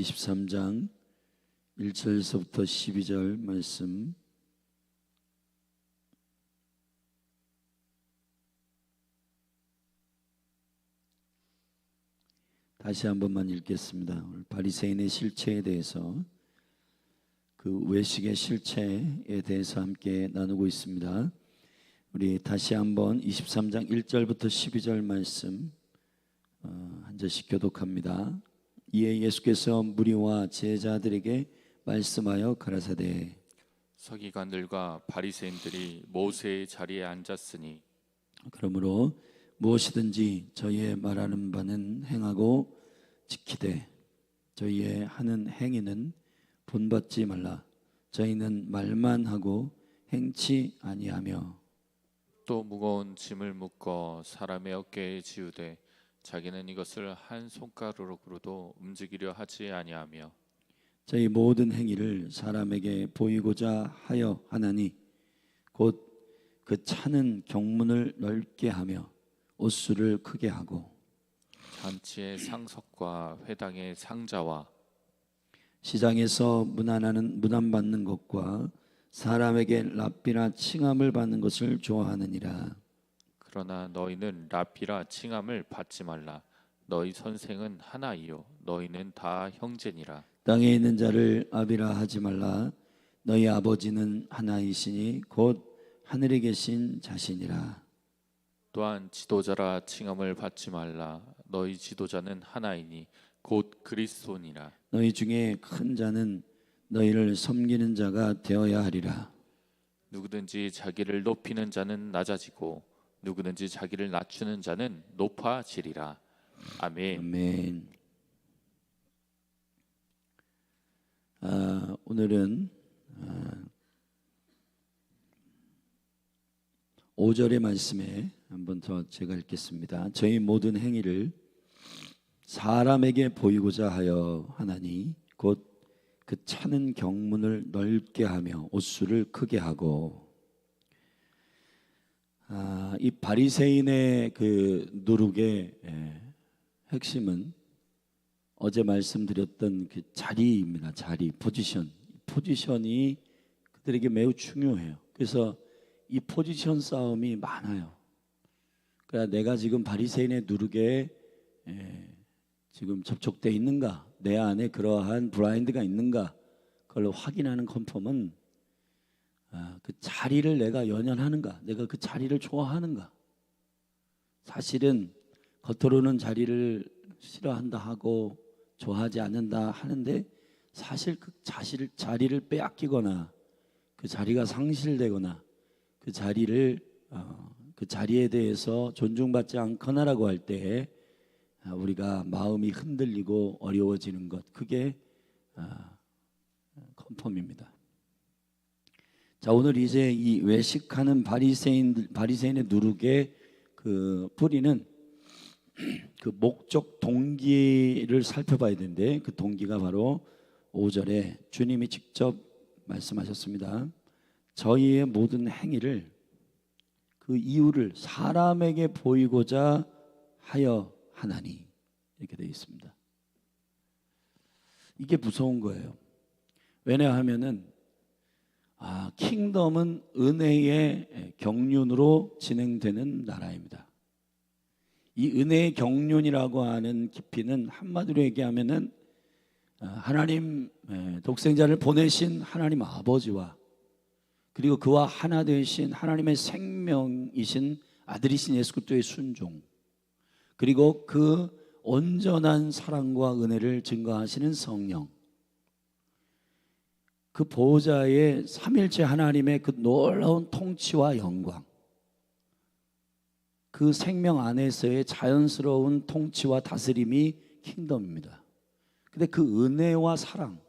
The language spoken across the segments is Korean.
23장 1절에서부터 12절 말씀 다시 한 번만 읽겠습니다. 바리새인의 실체에 대해서, 그 외식의 실체에 대해서 함께 나누고 있습니다. 우리 다시 한번 23장 1절부터 12절 말씀 한 절씩 교독합니다. 이에 예수께서 무리와 제자들에게 말씀하여 가라사대, 서기관들과 바리새인들이 모세의 자리에 앉았으니 그러므로 무엇이든지 저희의 말하는 바는 행하고 지키되 저희의 하는 행위는 본받지 말라. 저희는 말만 하고 행치 아니하며 또 무거운 짐을 묶어 사람의 어깨에 지우되 자기는 이것을 한 손가락으로도 움직이려 하지 아니하며 저희 모든 행위를 사람에게 보이고자 하여 하나니 곧 그 차는 경문을 넓게 하며 옷수를 크게 하고 잔치의 상석과 회당의 상자와 시장에서 문안받는 것과 사람에게 랍비나 칭함을 받는 것을 좋아하느니라. 그러나 너희는 랍비라 칭함을 받지 말라. 너희 선생은 하나이요 너희는 다 형제니라. 땅에 있는 자를 아비라 하지 말라. 너희 아버지는 하나이시니 곧 하늘에 계신 자신이라. 또한 지도자라 칭함을 받지 말라. 너희 지도자는 하나이니 곧 그리스도니라. 너희 중에 큰 자는 너희를 섬기는 자가 되어야 하리라. 누구든지 자기를 높이는 자는 낮아지고 누구든지 자기를 낮추는 자는 높아지리라. 아멘. 아멘. 오늘은 5절의 말씀에 한 번 더 제가 읽겠습니다. 저희 모든 행위를 사람에게 보이고자 하여 하나니 곧 그 차는 경문을 넓게 하며 옷수를 크게 하고. 이 바리새인의 그 누룩의 핵심은 어제 말씀드렸던 그 자리입니다. 자리, 포지션이 그들에게 매우 중요해요. 그래서 이 포지션 싸움이 많아요. 그러니까 내가 지금 바리새인의 누룩에 지금 접촉되어 있는가, 내 안에 그러한 블라인드가 있는가, 그걸 확인하는 컨펌은 그 자리를 내가 연연하는가, 내가 그 자리를 좋아하는가. 사실은 겉으로는 자리를 싫어한다 하고 좋아하지 않는다 하는데 사실 그 자리를 빼앗기거나 그 자리가 상실되거나 그 자리에 대해서 존중받지 않거나라고 할 때 우리가 마음이 흔들리고 어려워지는 것, 그게 컨펌입니다. 자, 오늘 이제 이 외식하는 바리새인의 누룩의 그 뿌리는 그 목적 동기를 살펴봐야 되는데, 그 동기가 바로 5절에 주님이 직접 말씀하셨습니다. 저희의 모든 행위를, 그 이유를 사람에게 보이고자 하여 하나니, 이렇게 되어 있습니다. 이게 무서운 거예요. 왜냐하면은 킹덤은 은혜의 경륜으로 진행되는 나라입니다. 이 은혜의 경륜이라고 하는 깊이는 한마디로 얘기하면은 하나님 독생자를 보내신 하나님 아버지와 그리고 그와 하나 되신 하나님의 생명이신 아들이신 예수 그리스도의 순종, 그리고 그 온전한 사랑과 은혜를 증거하시는 성령, 그 보호자의 삼일체 하나님의 그 놀라운 통치와 영광, 그 생명 안에서의 자연스러운 통치와 다스림이 킹덤입니다. 근데 그 은혜와 사랑,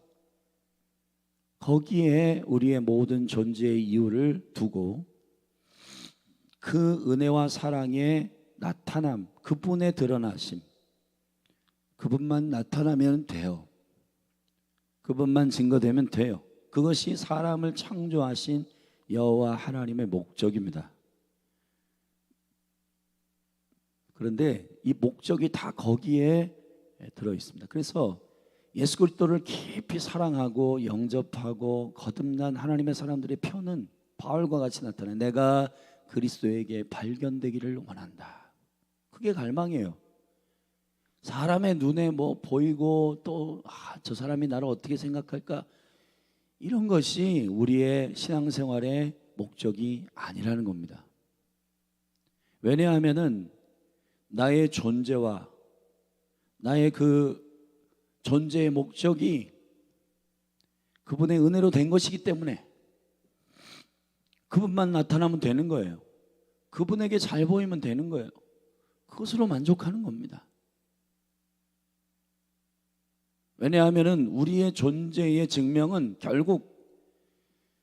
거기에 우리의 모든 존재의 이유를 두고 그 은혜와 사랑의 나타남, 그분의 드러나심, 그분만 나타나면 돼요. 그분만 증거되면 돼요. 그것이 사람을 창조하신 여호와 하나님의 목적입니다. 그런데 이 목적이 다 거기에 들어 있습니다. 그래서 예수 그리스도를 깊이 사랑하고 영접하고 거듭난 하나님의 사람들의 표는 바울과 같이 나타나 내가 그리스도에게 발견되기를 원한다. 그게 갈망이에요. 사람의 눈에 뭐 보이고 또 저 사람이 나를 어떻게 생각할까, 이런 것이 우리의 신앙생활의 목적이 아니라는 겁니다. 왜냐하면은 나의 존재와 나의 그 존재의 목적이 그분의 은혜로 된 것이기 때문에 그분만 나타나면 되는 거예요. 그분에게 잘 보이면 되는 거예요. 그것으로 만족하는 겁니다. 왜냐하면은 우리의 존재의 증명은 결국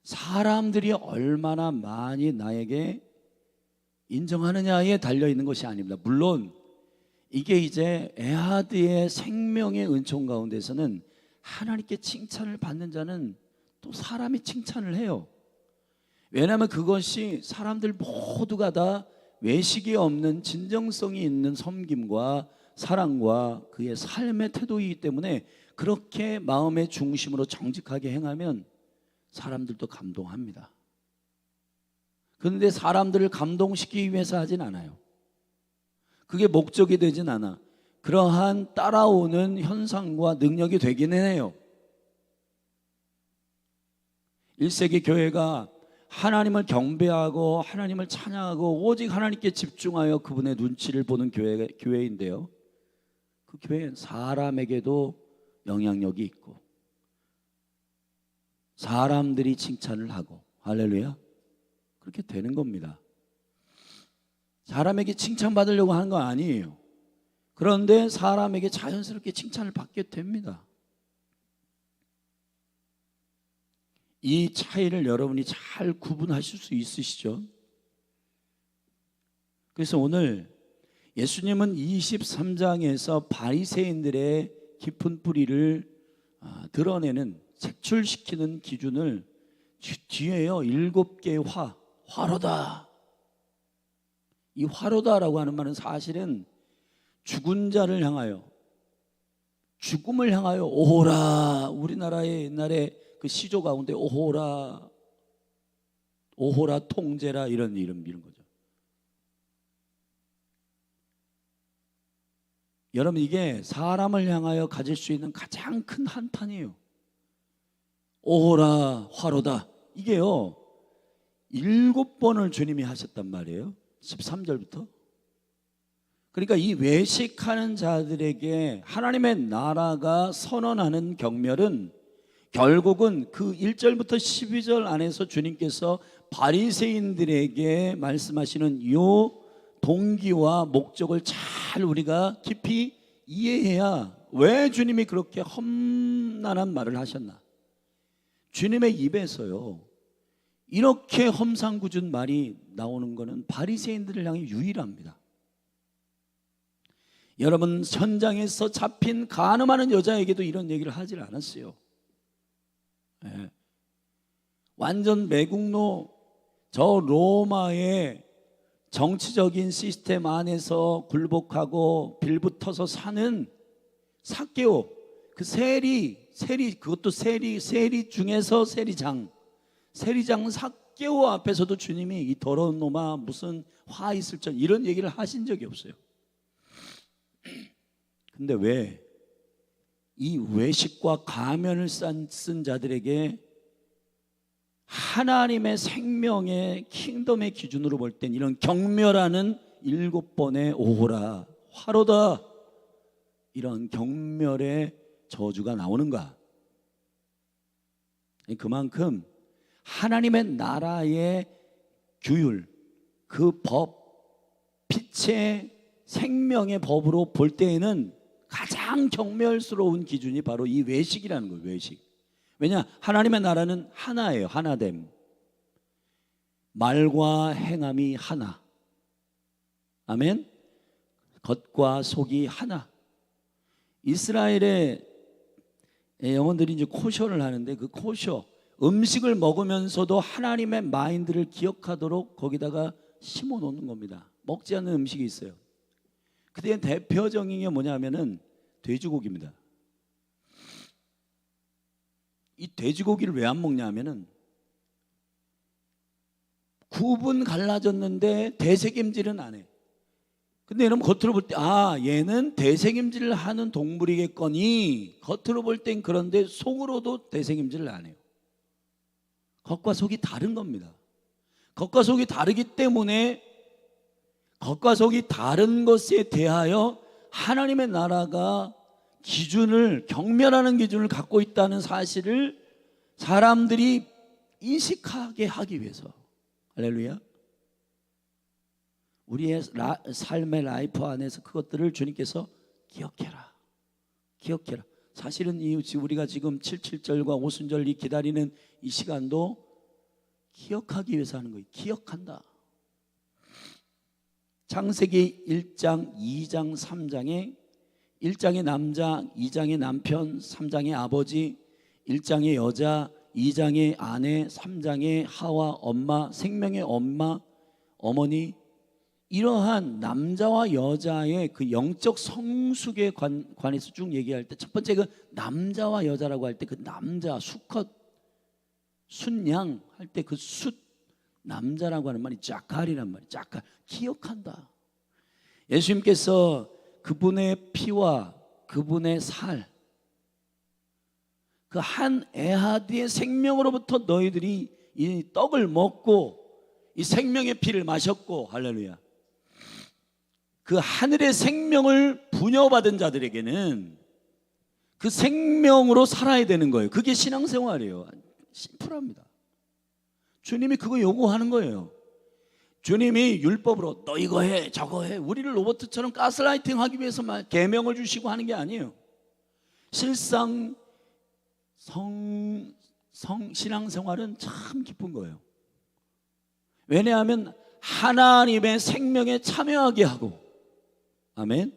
사람들이 얼마나 많이 나에게 인정하느냐에 달려 있는 것이 아닙니다. 물론 이게 이제 에하드의 생명의 은총 가운데서는 하나님께 칭찬을 받는 자는 또 사람이 칭찬을 해요. 왜냐하면 그것이 사람들 모두가 다 외식이 없는 진정성이 있는 섬김과 사랑과 그의 삶의 태도이기 때문에 그렇게 마음의 중심으로 정직하게 행하면 사람들도 감동합니다. 그런데 사람들을 감동시키기 위해서 하진 않아요. 그게 목적이 되진 않아. 그러한 따라오는 현상과 능력이 되기는 해요. 1세기 교회가 하나님을 경배하고 하나님을 찬양하고 오직 하나님께 집중하여 그분의 눈치를 보는 교회인데요, 그 교회는 사람에게도 영향력이 있고 사람들이 칭찬을 하고, 할렐루야, 그렇게 되는 겁니다. 사람에게 칭찬받으려고 하는 건 아니에요. 그런데 사람에게 자연스럽게 칭찬을 받게 됩니다. 이 차이를 여러분이 잘 구분하실 수 있으시죠? 그래서 오늘 예수님은 23장에서 바리새인들의 깊은 뿌리를 드러내는, 색출시키는 기준을 뒤에요 7개의 화로다. 이 화로다라고 하는 말은 사실은 죽은 자를 향하여, 죽음을 향하여 오호라, 우리나라의 옛날에 그 시조 가운데 오호라, 오호라 통제라 이런 거죠. 여러분, 이게 사람을 향하여 가질 수 있는 가장 큰 한탄이에요. 오호라 화로다, 이게요 7번을 주님이 하셨단 말이에요. 13절부터. 그러니까 이 외식하는 자들에게 하나님의 나라가 선언하는 경멸은 결국은 그 1절부터 12절 안에서 주님께서 바리새인들에게 말씀하시는 요 동기와 목적을 잘 우리가 깊이 이해해야 왜 주님이 그렇게 험난한 말을 하셨나. 주님의 입에서요 이렇게 험상궂은 말이 나오는 것은 바리새인들을 향해 유일합니다. 여러분, 현장에서 잡힌 간음하는 여자에게도 이런 얘기를 하질 않았어요. 네. 완전 매국노, 저 로마의 정치적인 시스템 안에서 굴복하고 빌붙어서 사는 삭개오, 그 세리, 그것도 세리 중에서 세리장 삭개오 앞에서도 주님이 이 더러운 놈아 무슨 화 있을 줄 이런 얘기를 하신 적이 없어요. 근데 왜 이 외식과 가면을 쓴 자들에게 하나님의 생명의 킹덤의 기준으로 볼 땐 이런 경멸하는 7번의 오호라 화로다, 이런 경멸의 저주가 나오는가? 그만큼 하나님의 나라의 규율, 그 법, 빛의 생명의 법으로 볼 때에는 가장 경멸스러운 기준이 바로 이 외식이라는 거예요. 외식. 왜냐? 하나님의 나라는 하나예요. 하나됨. 말과 행함이 하나. 아멘. 겉과 속이 하나. 이스라엘의 영혼들이 이제 코셔를 하는데 그 코셔, 음식을 먹으면서도 하나님의 마인드를 기억하도록 거기다가 심어 놓는 겁니다. 먹지 않는 음식이 있어요. 그때 대표적인 게 뭐냐면은 돼지고기입니다. 이 돼지고기를 왜 안 먹냐 하면은 굽은 갈라졌는데 대책임질은 안 해. 근데 여러분 겉으로 볼 때 얘는 대책임질을 하는 동물이겠거니 겉으로 볼 땐 그런데 속으로도 대책임질을 안 해요. 겉과 속이 다른 겁니다. 겉과 속이 다르기 때문에 겉과 속이 다른 것에 대하여 하나님의 나라가 기준을 경멸하는 기준을 갖고 있다는 사실을 사람들이 인식하게 하기 위해서. 할렐루야. 우리의 삶의 라이프 안에서 그것들을 주님께서 기억해라. 기억해라. 사실은 우리가 지금 77절과 오순절이 기다리는 이 시간도 기억하기 위해서 하는 거예요. 기억한다. 창세기 1장, 2장, 3장에 1장의 남자, 2장의 남편, 3장의 아버지, 1장의 여자, 2장의 아내, 3장의 하와 엄마, 생명의 엄마, 어머니, 이러한 남자와 여자의 그 영적 성숙에 관해서 쭉 얘기할 때 첫 번째 그 남자와 여자라고 할 때 그 남자 수컷 순양 할 때 그 숫 남자라고 하는 말이 자칼이란 말이에요. 자칼. 기억한다. 예수님께서 그분의 피와 그분의 살, 그 한 에하드의 생명으로부터 너희들이 이 떡을 먹고 이 생명의 피를 마셨고, 할렐루야. 그 하늘의 생명을 부여받은 자들에게는 그 생명으로 살아야 되는 거예요. 그게 신앙생활이에요. 심플합니다. 주님이 그거 요구하는 거예요. 주님이 율법으로 너 이거 해 저거 해 우리를 로봇처럼 가스라이팅 하기 위해서만 계명을 주시고 하는 게 아니에요. 실상 신앙생활은 참 기쁜 거예요. 왜냐하면 하나님의 생명에 참여하게 하고, 아멘.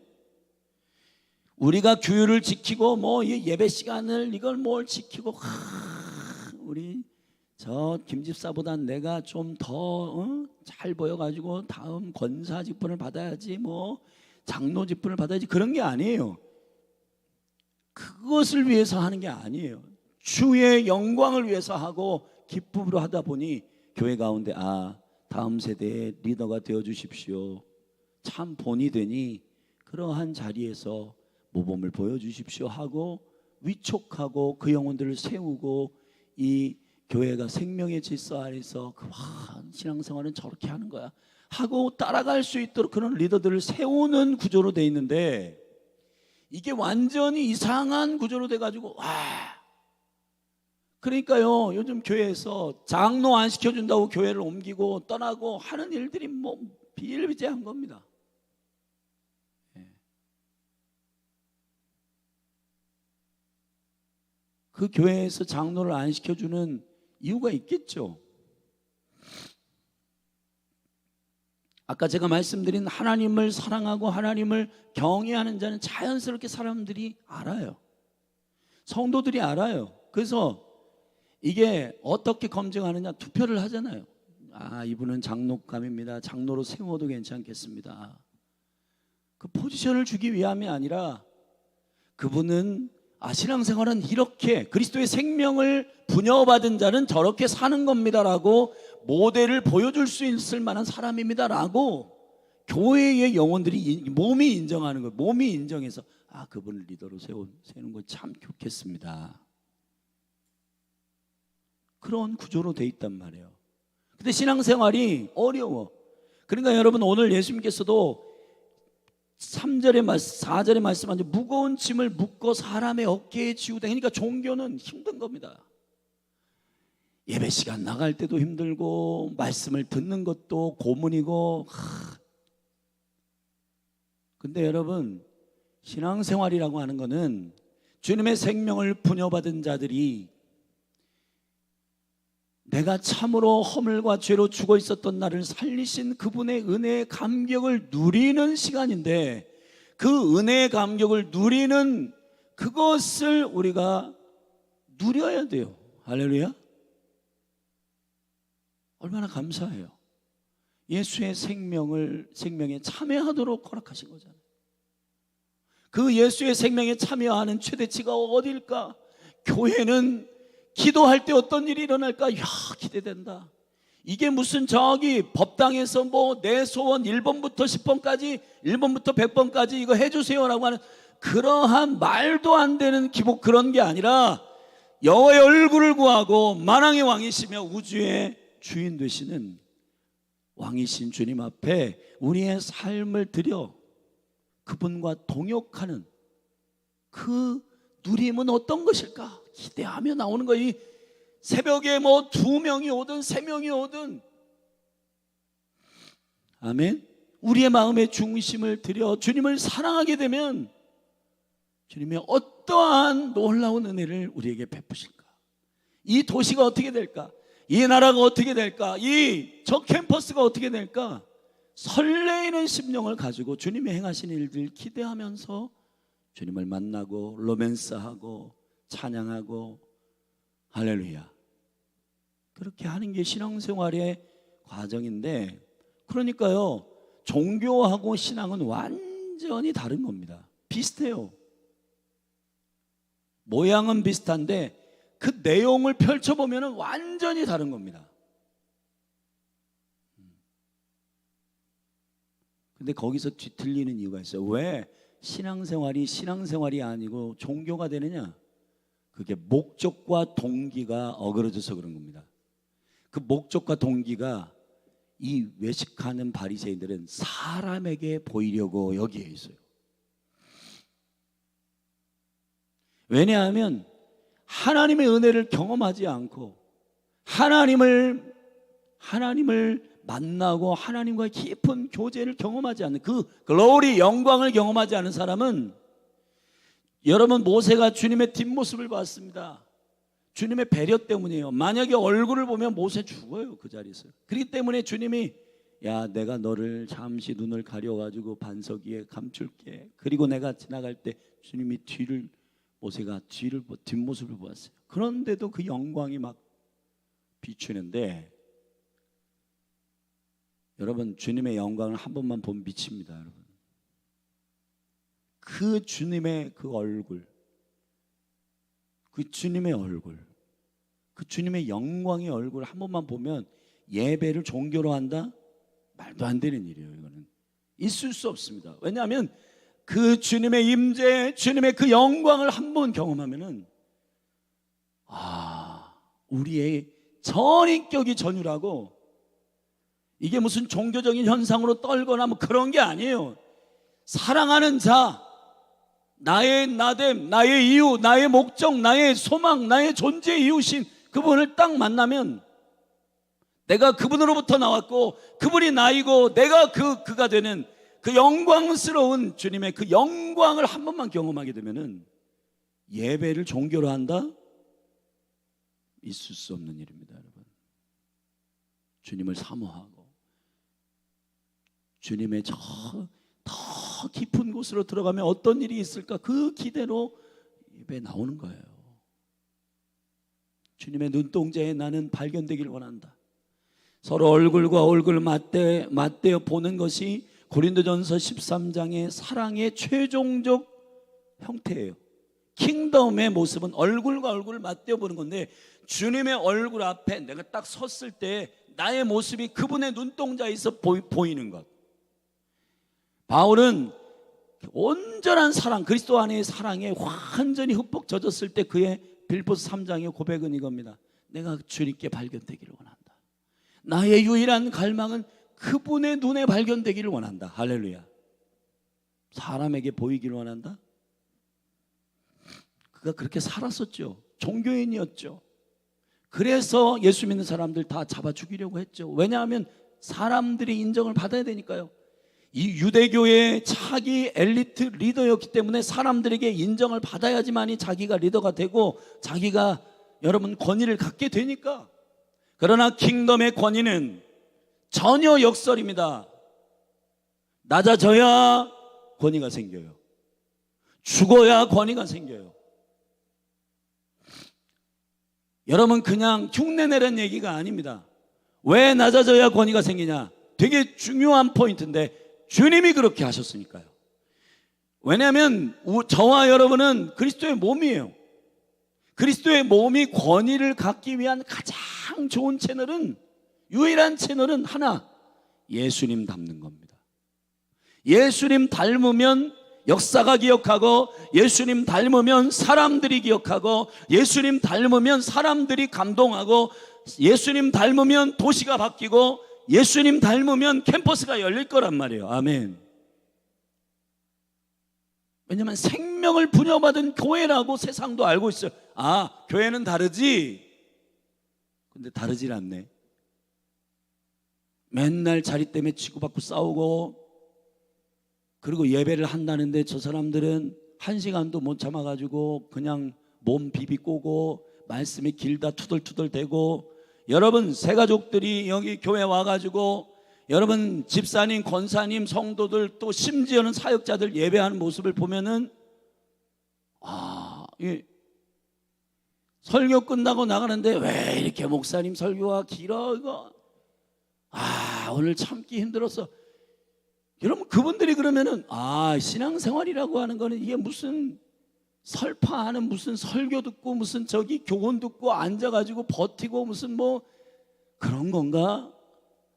우리가 규율을 지키고 뭐 예배 시간을 이걸 뭘 지키고 우리 저 김집사보다 내가 좀 더 잘 보여가지고 다음 권사 직분을 받아야지 뭐 장로 직분을 받아야지 그런 게 아니에요. 그것을 위해서 하는 게 아니에요. 주의 영광을 위해서 하고 기쁨으로 하다 보니 교회 가운데 다음 세대의 리더가 되어 주십시오. 참 본이 되니 그러한 자리에서 모범을 보여주십시오 하고 위촉하고 그 영혼들을 세우고 이 교회가 생명의 질서 안에서 신앙생활은 저렇게 하는 거야 하고 따라갈 수 있도록 그런 리더들을 세우는 구조로 돼 있는데, 이게 완전히 이상한 구조로 돼가지고 그러니까요 요즘 교회에서 장로 안 시켜준다고 교회를 옮기고 떠나고 하는 일들이 뭐 비일비재한 겁니다. 그 교회에서 장로를 안 시켜주는 이유가 있겠죠. 아까 제가 말씀드린 하나님을 사랑하고 하나님을 경외하는 자는 자연스럽게 사람들이 알아요. 성도들이 알아요. 그래서 이게 어떻게 검증하느냐, 투표를 하잖아요. 이분은 장로감입니다. 장로로 세워도 괜찮겠습니다. 그 포지션을 주기 위함이 아니라 그분은 신앙생활은 이렇게 그리스도의 생명을 부여받은 자는 저렇게 사는 겁니다라고 모델을 보여줄 수 있을 만한 사람입니다라고 교회의 영혼들이 몸이 인정하는 거예요. 몸이 인정해서 그분을 리더로 세우는 거 참 좋겠습니다. 그런 구조로 돼 있단 말이에요. 근데 신앙생활이 어려워. 그러니까 여러분 오늘 예수님께서도 3절에 4절에 말씀하신 무거운 짐을 묶어 사람의 어깨에 지우되, 그러니까 종교는 힘든 겁니다. 예배 시간 나갈 때도 힘들고 말씀을 듣는 것도 고문이고. 근데 여러분 신앙생활이라고 하는 거는 주님의 생명을 부여받은 자들이 내가 참으로 허물과 죄로 죽어 있었던 나를 살리신 그분의 은혜의 감격을 누리는 시간인데, 그 은혜의 감격을 누리는 그것을 우리가 누려야 돼요. 할렐루야. 얼마나 감사해요. 예수의 생명에 참여하도록 허락하신 거잖아요. 그 예수의 생명에 참여하는 최대치가 어딜까? 교회는 기도할 때 어떤 일이 일어날까? 이야, 기대된다. 이게 무슨 저기 법당에서 뭐 내 소원 1번부터 10번까지 1번부터 100번까지 이거 해주세요라고 하는 그러한 말도 안 되는 기복, 그런 게 아니라 여호와의 얼굴을 구하고 만왕의 왕이시며 우주의 주인 되시는 왕이신 주님 앞에 우리의 삶을 드려 그분과 동역하는 그 누림은 어떤 것일까 기대하며 나오는 거예요. 새벽에 뭐 2명이 오든 3명이 오든, 아멘. 우리의 마음의 중심을 들여 주님을 사랑하게 되면 주님의 어떠한 놀라운 은혜를 우리에게 베푸실까? 이 도시가 어떻게 될까? 이 나라가 어떻게 될까? 저 캠퍼스가 어떻게 될까? 설레이는 심령을 가지고 주님의 행하신 일들 기대하면서 주님을 만나고 로맨스하고 찬양하고 할렐루야, 그렇게 하는 게 신앙생활의 과정인데, 그러니까요, 종교하고 신앙은 완전히 다른 겁니다. 비슷해요. 모양은 비슷한데 그 내용을 펼쳐보면 완전히 다른 겁니다. 근데 거기서 뒤틀리는 이유가 있어요. 왜 신앙생활이 아니고 종교가 되느냐? 그게 목적과 동기가 어그러져서 그런 겁니다. 그 목적과 동기가 이 외식하는 바리새인들은 사람에게 보이려고 여기에 있어요. 왜냐하면 하나님의 은혜를 경험하지 않고 하나님을 만나고 하나님과의 깊은 교제를 경험하지 않는, 그 글로리 영광을 경험하지 않은 사람은, 여러분 모세가 주님의 뒷모습을 봤습니다. 주님의 배려 때문이에요. 만약에 얼굴을 보면 모세 죽어요, 그 자리에서. 그렇기 때문에 주님이 야, 내가 너를 잠시 눈을 가려가지고 반석 위에 감출게. 그리고 내가 지나갈 때 주님이 모세가 뒷모습을 보았어요. 그런데도 그 영광이 막 비추는데, 여러분 주님의 영광을 한 번만 보면 미칩니다. 여러분, 그 주님의 그 얼굴, 그 주님의 얼굴, 그 주님의 영광의 얼굴 한 번만 보면 예배를 종교로 한다? 말도 안 되는 일이에요. 이거는 있을 수 없습니다. 왜냐하면 그 주님의 임재, 주님의 그 영광을 한 번 경험하면은 우리의 전인격이 전율하고, 이게 무슨 종교적인 현상으로 떨거나 뭐 그런 게 아니에요. 사랑하는 자, 나의 나됨, 나의 이유, 나의 목적, 나의 소망, 나의 존재 이유신 그분을 딱 만나면 내가 그분으로부터 나왔고 그분이 나이고 내가 그가 되는 그 영광스러운 주님의 그 영광을 한 번만 경험하게 되면은 예배를 종교로 한다? 있을 수 없는 일입니다, 여러분. 주님을 사모하고 주님의 더 깊은 곳으로 들어가면 어떤 일이 있을까? 그 기대로 예배 나오는 거예요. 주님의 눈동자에 나는 발견되기를 원한다. 서로 얼굴과 얼굴 맞대어 보는 것이 고린도전서 13장의 사랑의 최종적 형태예요. 킹덤의 모습은 얼굴과 얼굴을 맞대어 보는 건데, 주님의 얼굴 앞에 내가 딱 섰을 때 나의 모습이 그분의 눈동자에서 보이는 것. 바울은 온전한 사랑, 그리스도 안의 사랑에 완전히 흠뻑 젖었을 때 그의 빌보스 3장의 고백은 이겁니다. 내가 주님께 발견되기를 원한다. 나의 유일한 갈망은 그분의 눈에 발견되기를 원한다. 할렐루야. 사람에게 보이기를 원한다? 그가 그렇게 살았었죠. 종교인이었죠. 그래서 예수 믿는 사람들 다 잡아 죽이려고 했죠. 왜냐하면 사람들이 인정을 받아야 되니까요. 이 유대교의 차기 엘리트 리더였기 때문에 사람들에게 인정을 받아야지만이 자기가 리더가 되고 자기가 여러분 권위를 갖게 되니까. 그러나 킹덤의 권위는 전혀 역설입니다. 낮아져야 권위가 생겨요. 죽어야 권위가 생겨요. 여러분 그냥 흉내내는 얘기가 아닙니다. 왜 낮아져야 권위가 생기냐? 되게 중요한 포인트인데 주님이 그렇게 하셨으니까요. 왜냐하면 저와 여러분은 그리스도의 몸이에요. 그리스도의 몸이 권위를 갖기 위한 가장 좋은 채널은, 유일한 채널은 하나, 예수님 닮는 겁니다. 예수님 닮으면 역사가 기억하고, 예수님 닮으면 사람들이 기억하고, 예수님 닮으면 사람들이 감동하고, 예수님 닮으면 도시가 바뀌고, 예수님 닮으면 캠퍼스가 열릴 거란 말이에요. 아멘. 왜냐하면 생명을 부여받은 교회라고 세상도 알고 있어요. 아, 교회는 다르지? 근데 다르질 않네. 맨날 자리 때문에 치고받고 싸우고, 그리고 예배를 한다는데 저 사람들은 1시간도 못 참아가지고 그냥 몸 비비 꼬고 말씀이 길다 투덜투덜 대고, 여러분 새가족들이 여기 교회 와가지고 여러분 집사님, 권사님, 성도들, 또 심지어는 사역자들 예배하는 모습을 보면은 설교 끝나고 나가는데 왜 이렇게 목사님 설교가 길어 이거, 오늘 참기 힘들었어. 여러분 그분들이 그러면은 신앙생활이라고 하는 거는 이게 무슨 설파하는 무슨 설교 듣고 무슨 저기 교훈 듣고 앉아가지고 버티고 무슨 뭐 그런 건가?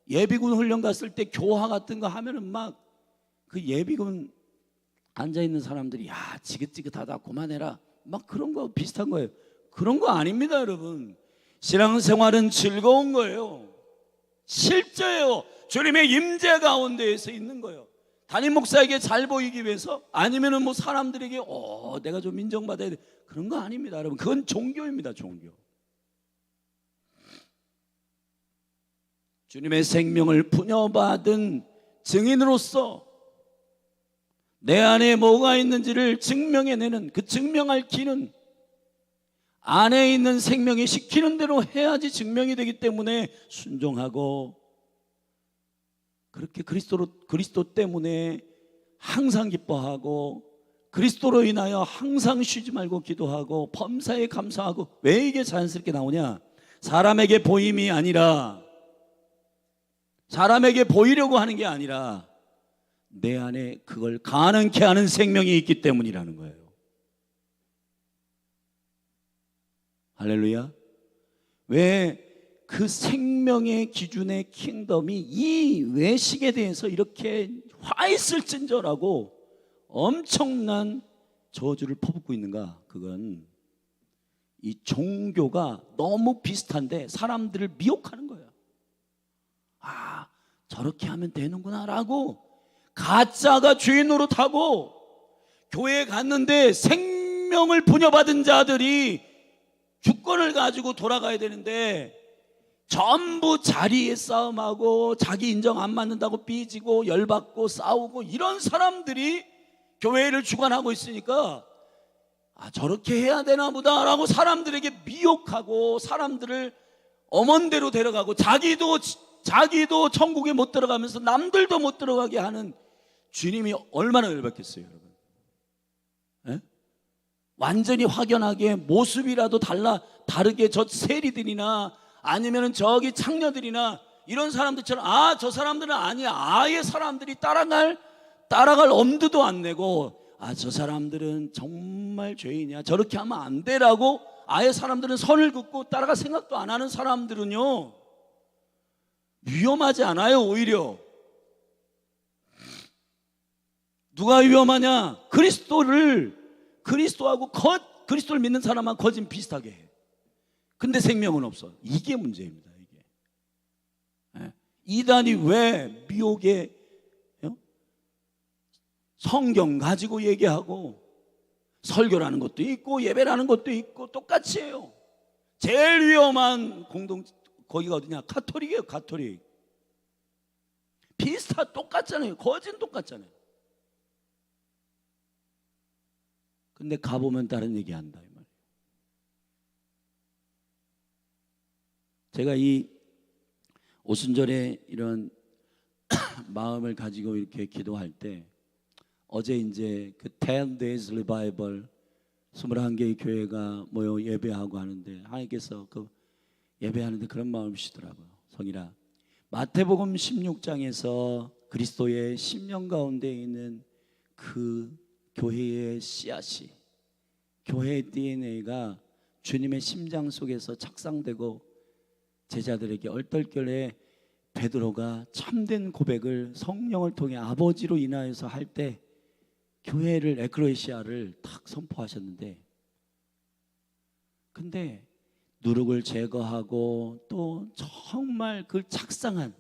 예비군 훈련 갔을 때 교화 같은 거 하면은 막 그 예비군 앉아있는 사람들이 지긋지긋하다 그만해라 막 그런 거 비슷한 거예요. 그런 거 아닙니다 여러분. 신앙생활은 즐거운 거예요. 실제예요. 주님의 임재 가운데에서 있는 거예요. 담임 목사에게 잘 보이기 위해서, 아니면은 뭐 사람들에게 내가 좀 인정받아야 돼, 그런 거 아닙니다 여러분. 그건 종교입니다. 종교. 주님의 생명을 부여받은 증인으로서 내 안에 뭐가 있는지를 증명해내는, 그 증명할 길은 안에 있는 생명이 시키는 대로 해야지 증명이 되기 때문에 순종하고, 그렇게 그리스도 때문에 항상 기뻐하고, 그리스도로 인하여 항상 쉬지 말고 기도하고, 범사에 감사하고. 왜 이게 자연스럽게 나오냐? 사람에게 보임이 아니라, 사람에게 보이려고 하는 게 아니라 내 안에 그걸 가능케 하는 생명이 있기 때문이라는 거예요. 할렐루야. 왜 그 생명의 기준의 킹덤이 이 외식에 대해서 이렇게 화 있을진저라고 엄청난 저주를 퍼붓고 있는가? 그건 이 종교가 너무 비슷한데 사람들을 미혹하는 거예요. 저렇게 하면 되는구나 라고 가짜가 주인 노릇하고, 교회에 갔는데 생명을 부여받은 자들이 주권을 가지고 돌아가야 되는데 전부 자리에 싸움하고 자기 인정 안 받는다고 삐지고 열받고 싸우고, 이런 사람들이 교회를 주관하고 있으니까 저렇게 해야 되나 보다 라고 사람들에게 미혹하고, 사람들을 엄원대로 데려가고, 자기도 천국에 못 들어가면서 남들도 못 들어가게 하는 주님이 얼마나 열받겠어요 여러분. 에? 완전히 확연하게 모습이라도 다르게 저 세리들이나 아니면은 저기 창녀들이나 이런 사람들처럼 저 사람들은 아니야, 아예 사람들이 따라갈 엄두도 안 내고, 저 사람들은 정말 죄인이야, 저렇게 하면 안 되라고 아예 사람들은 선을 긋고 따라갈 생각도 안 하는 사람들은요 위험하지 않아요. 오히려 누가 위험하냐? 그리스도하고 그리스도를 믿는 사람만 거짓 비슷하게 해. 근데 생명은 없어. 이게 문제입니다. 이게. 이단이 왜 미혹에 성경 가지고 얘기하고 설교라는 것도 있고 예배라는 것도 있고 똑같이 해요. 제일 위험한 거기가 어디냐? 가톨릭이에요. 가톨릭. 똑같잖아요. 거진 똑같잖아요. 근데 가보면 다른 얘기 한다 이 말이에요. 제가 이 오순절에 이런 마음을 가지고 이렇게 기도할 때, 어제 이제 그 10 days revival 21개의 교회가 모여 예배하고 하는데, 하나님께서 그 예배하는데 그런 마음이시더라고요. 성이라, 마태복음 16장에서 그리스도의 심령 가운데 있는 그 교회의 씨앗이, 교회의 DNA가 주님의 심장 속에서 착상되고 제자들에게 얼떨결에 베드로가 참된 고백을 성령을 통해 아버지로 인하여서 할 때 교회를 에클레시아를 탁 선포하셨는데, 근데 누룩을 제거하고 또 정말 그 착상한,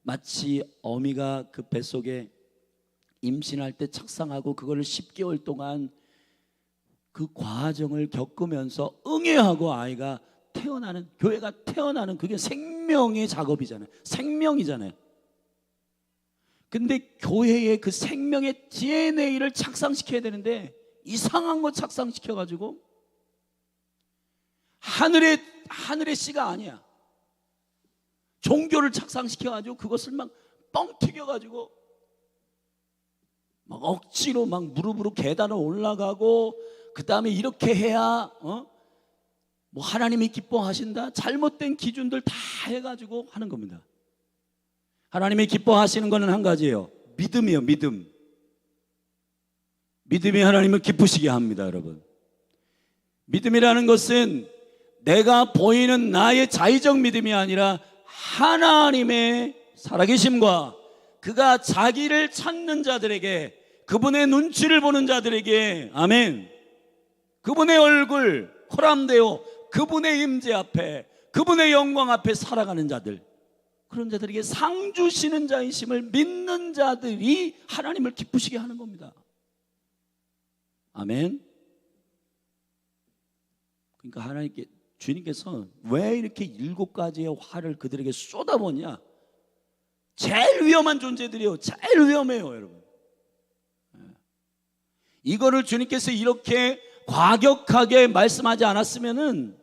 마치 어미가 그 뱃속에 임신할 때 착상하고 그거를 10개월 동안 그 과정을 겪으면서 응애하고 아이가 태어나는, 교회가 태어나는, 그게 생명의 작업이잖아요. 생명이잖아요. 근데 교회의 그 생명의 DNA를 착상시켜야 되는데 이상한 거 착상시켜가지고 하늘의 씨가 아니야. 종교를 착상시켜가지고 그것을 막 뻥 튀겨가지고 막 억지로 막 무릎으로 계단을 올라가고, 그 다음에 이렇게 해야 뭐 하나님이 기뻐하신다, 잘못된 기준들 다 해가지고 하는 겁니다. 하나님이 기뻐하시는 것은 한 가지예요. 믿음이에요. 믿음이 하나님을 기쁘시게 합니다. 여러분, 믿음이라는 것은 내가 보이는 나의 자의적 믿음이 아니라 하나님의 살아계심과 그가 자기를 찾는 자들에게, 그분의 눈치를 보는 자들에게, 아멘, 그분의 얼굴 코람되어 그분의 임재 앞에, 그분의 영광 앞에 살아가는 자들, 그런 자들에게 상 주시는 자이심을 믿는 자들이 하나님을 기쁘시게 하는 겁니다. 아멘. 그러니까 하나님께, 주님께서 왜 이렇게 7가지의 화를 그들에게 쏟아보냐? 제일 위험한 존재들이에요. 제일 위험해요, 여러분. 이거를 주님께서 이렇게 과격하게 말씀하지 않았으면은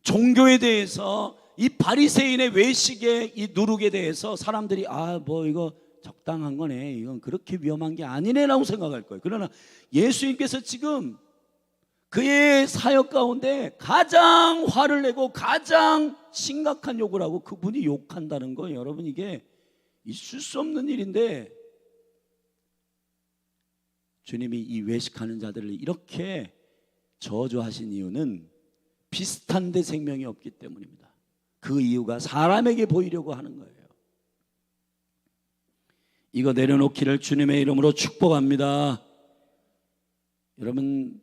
종교에 대해서, 이 바리새인의 외식의 이 누룩에 대해서 사람들이 뭐 이거 적당한 거네, 이건 그렇게 위험한 게 아니네라고 생각할 거예요. 그러나 예수님께서 지금 그의 사역 가운데 가장 화를 내고 가장 심각한 욕을 하고 그분이 욕한다는 거, 여러분, 이게 있을 수 없는 일인데, 주님이 이 외식하는 자들을 이렇게 저주하신 이유는 비슷한데 생명이 없기 때문입니다. 그 이유가 사람에게 보이려고 하는 거예요. 이거 내려놓기를 주님의 이름으로 축복합니다. 여러분,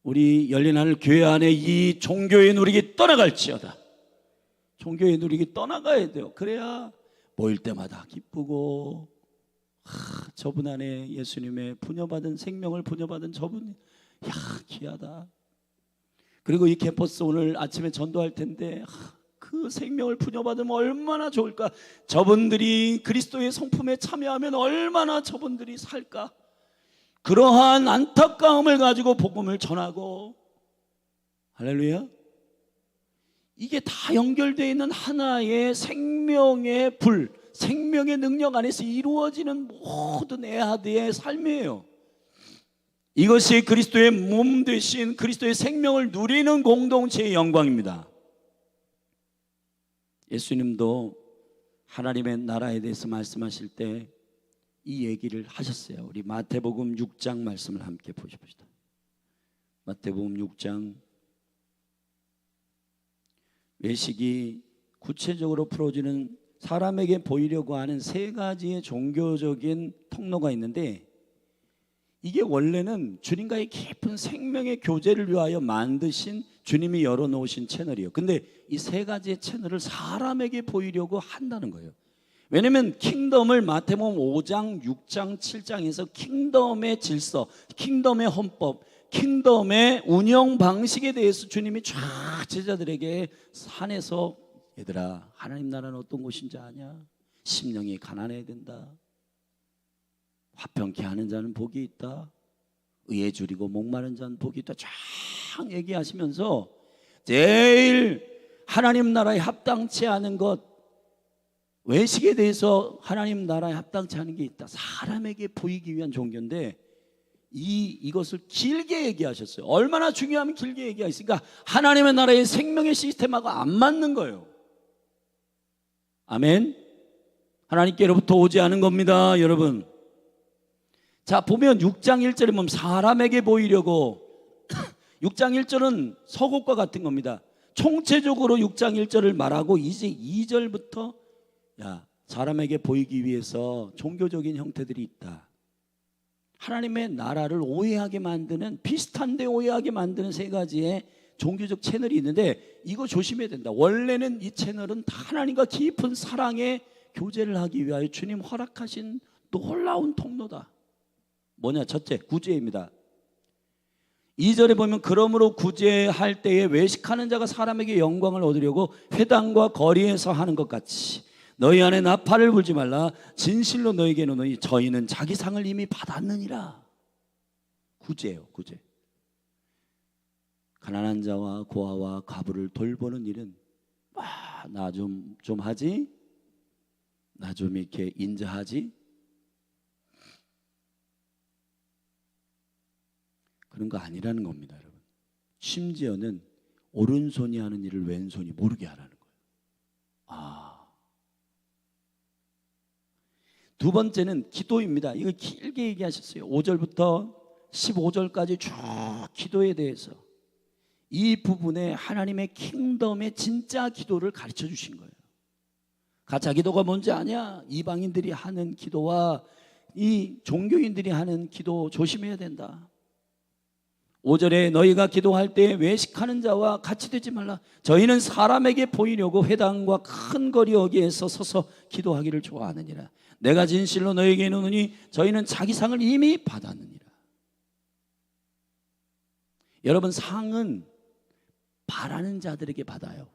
우리 열린 하늘 교회 안에 이 종교의 누룩이 떠나갈지어다. 종교의 누룩이 떠나가야 돼요. 그래야 모일 때마다 기쁘고, 저분 안에 예수님의 부녀받은 생명을 부녀받은 저분, 귀하다. 그리고 이 캠퍼스 오늘 아침에 전도할 텐데 그 생명을 부녀받으면 얼마나 좋을까. 저분들이 그리스도의 성품에 참여하면 얼마나 저분들이 살까. 그러한 안타까움을 가지고 복음을 전하고, 할렐루야, 이게 다 연결되어 있는 하나의 생명의 불, 생명의 능력 안에서 이루어지는 모든 에하드의 삶이에요. 이것이 그리스도의 몸 되신 그리스도의 생명을 누리는 공동체의 영광입니다. 예수님도 하나님의 나라에 대해서 말씀하실 때 이 얘기를 하셨어요. 우리 마태복음 6장 말씀을 함께 보십시다. 마태복음 6장, 외식이 구체적으로 풀어지는, 사람에게 보이려고 하는 3가지의 종교적인 통로가 있는데, 이게 원래는 주님과의 깊은 생명의 교제를 위하여 만드신, 주님이 열어놓으신 채널이에요. 근데 이 3가지의 채널을 사람에게 보이려고 한다는 거예요. 왜냐하면 킹덤을 마태복음 5장, 6장, 7장에서 킹덤의 질서, 킹덤의 헌법, 킹덤의 운영 방식에 대해서 주님이 쫙 제자들에게 산에서, 얘들아, 하나님 나라는 어떤 곳인지 아냐? 심령이 가난해야 된다. 화평케 하는 자는 복이 있다. 의에 줄이고 목마른 자는 복이 있다. 쫙 얘기하시면서 제일 하나님 나라에 합당치 않은 것, 외식에 대해서 하나님 나라에 합당치 않은 게 있다. 사람에게 보이기 위한 종교인데 이것을 길게 얘기하셨어요. 얼마나 중요하면 길게 얘기하셨으니까 하나님의 나라의 생명의 시스템하고 안 맞는 거예요. 아멘. 하나님께로부터 오지 않은 겁니다, 여러분. 자, 보면 6장 1절에 보면 사람에게 보이려고 6장 1절은 서곡과 같은 겁니다. 총체적으로 6장 1절을 말하고 이제 2절부터 야, 사람에게 보이기 위해서 종교적인 형태들이 있다. 하나님의 나라를 오해하게 만드는, 비슷한데 오해하게 만드는 세 가지의 종교적 채널이 있는데 이거 조심해야 된다. 원래는 이 채널은 다 하나님과 깊은 사랑의 교제를 하기 위하여 주님 허락하신 놀라운 통로다. 뭐냐? 첫째, 구제입니다. 2절에 보면 그러므로 구제할 때에 외식하는 자가 사람에게 영광을 얻으려고 회당과 거리에서 하는 것 같이 너희 안에 나팔을 불지 말라. 진실로 너희에게 이르노니 저희는 자기 상을 이미 받았느니라. 구제예요, 구제. 가난한 자와 고아와 과부를 돌보는 일은 나 좀 하지, 나 좀 이렇게 인자하지, 그런 거 아니라는 겁니다, 여러분. 심지어는 오른손이 하는 일을 왼손이 모르게 하라는 거예요. 두 번째는 기도입니다. 이거 길게 얘기하셨어요. 5절부터 15절까지 쭉 기도에 대해서 이 부분에 하나님의 킹덤의 진짜 기도를 가르쳐 주신 거예요. 가짜 기도가 뭔지 아냐? 이방인들이 하는 기도와 이 종교인들이 하는 기도 조심해야 된다. 5절에 너희가 기도할 때 외식하는 자와 같이 되지 말라. 저희는 사람에게 보이려고 회당과 큰 거리 어귀에서 서서 기도하기를 좋아하느니라. 내가 진실로 너희에게 이르노니 저희는 자기 상을 이미 받았느니라. 여러분, 상은 바라는 자들에게 받아요.